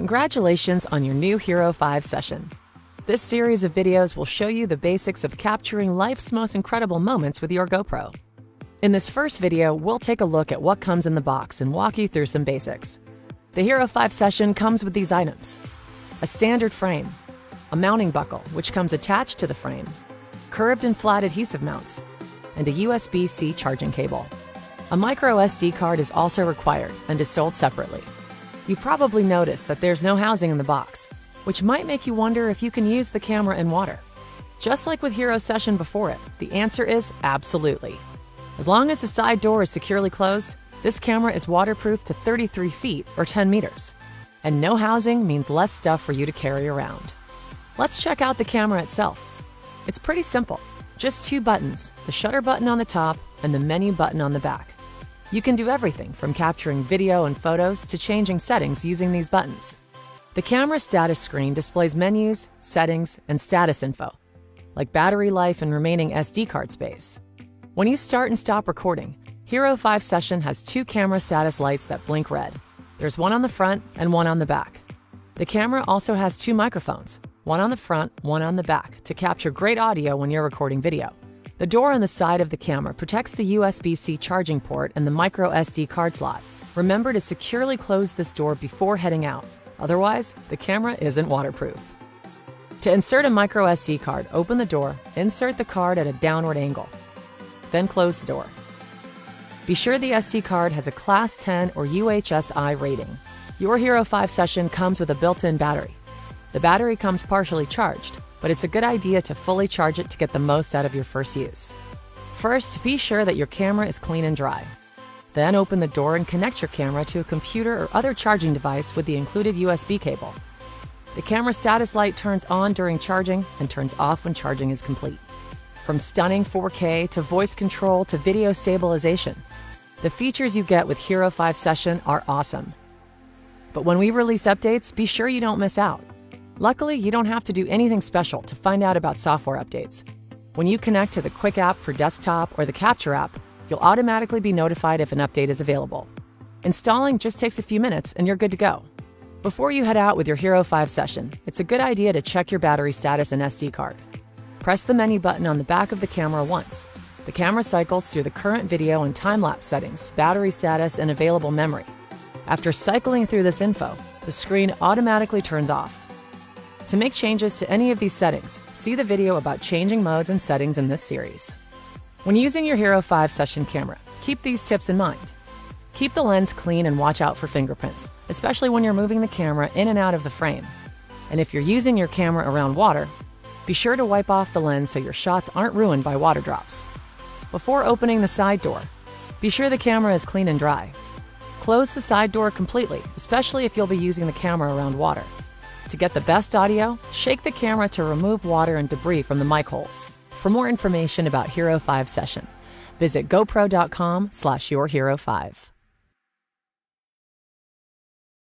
Congratulations on your new HERO5 session. This series of videos will show you the basics of capturing life's most incredible moments with your GoPro. In this first video, we'll take a look at what comes in the box and walk you through some basics. The HERO5 session comes with these items: a standard frame, a mounting buckle which comes attached to the frame, curved and flat adhesive mounts, and a USB-C charging cable. A micro SD card is also required and is sold separately. You probably noticed that there's no housing in the box, which might make you wonder if you can use the camera in water. Just like with HERO session before it, the answer is absolutely. As long as the side door is securely closed, this camera is waterproof to 33 feet or 10 meters. And no housing means less stuff for you to carry around. Let's check out the camera itself. It's pretty simple. Just two buttons, the shutter button on the top and the menu button on the back. You can do everything from capturing video and photos to changing settings using these buttons. The camera status screen displays menus, settings, and status info, like battery life and remaining SD card space. When you start and stop recording, HERO5 session has two camera status lights that blink red. There's one on the front and one on the back. The camera also has two microphones, one on the front, one on the back, to capture great audio when you're recording video. The door on the side of the camera protects the USB-C charging port and the micro SD card slot. Remember to securely close this door before heading out. Otherwise, the camera isn't waterproof. To insert a micro SD card, open the door, insert the card at a downward angle, then close the door. Be sure the SD card has a Class 10 or UHSI rating. Your HERO5 session comes with a built-in battery. The battery comes partially charged, but it's a good idea to fully charge it to get the most out of your first use. First, be sure that your camera is clean and dry. Then open the door and connect your camera to a computer or other charging device with the included USB cable. The camera status light turns on during charging and turns off when charging is complete. From stunning 4K to voice control to video stabilization, the features you get with HERO5 session are awesome. But when we release updates, be sure you don't miss out. Luckily, you don't have to do anything special to find out about software updates. When you connect to the Quick app for desktop or the Capture app, you'll automatically be notified if an update is available. Installing just takes a few minutes and you're good to go. Before you head out with your HERO5 session, it's a good idea to check your battery status and SD card. Press the menu button on the back of the camera once. The camera cycles through the current video and time-lapse settings, battery status, and available memory. After cycling through this info, the screen automatically turns off. To make changes to any of these settings, see the video about changing modes and settings in this series. When using your HERO5 session camera, keep these tips in mind. Keep the lens clean and watch out for fingerprints, especially when you're moving the camera in and out of the frame. And if you're using your camera around water, be sure to wipe off the lens so your shots aren't ruined by water drops. Before opening the side door, be sure the camera is clean and dry. Close the side door completely, especially if you'll be using the camera around water. To get the best audio, shake the camera to remove water and debris from the mic holes. For more information about HERO5 session, visit gopro.com/yourhero5.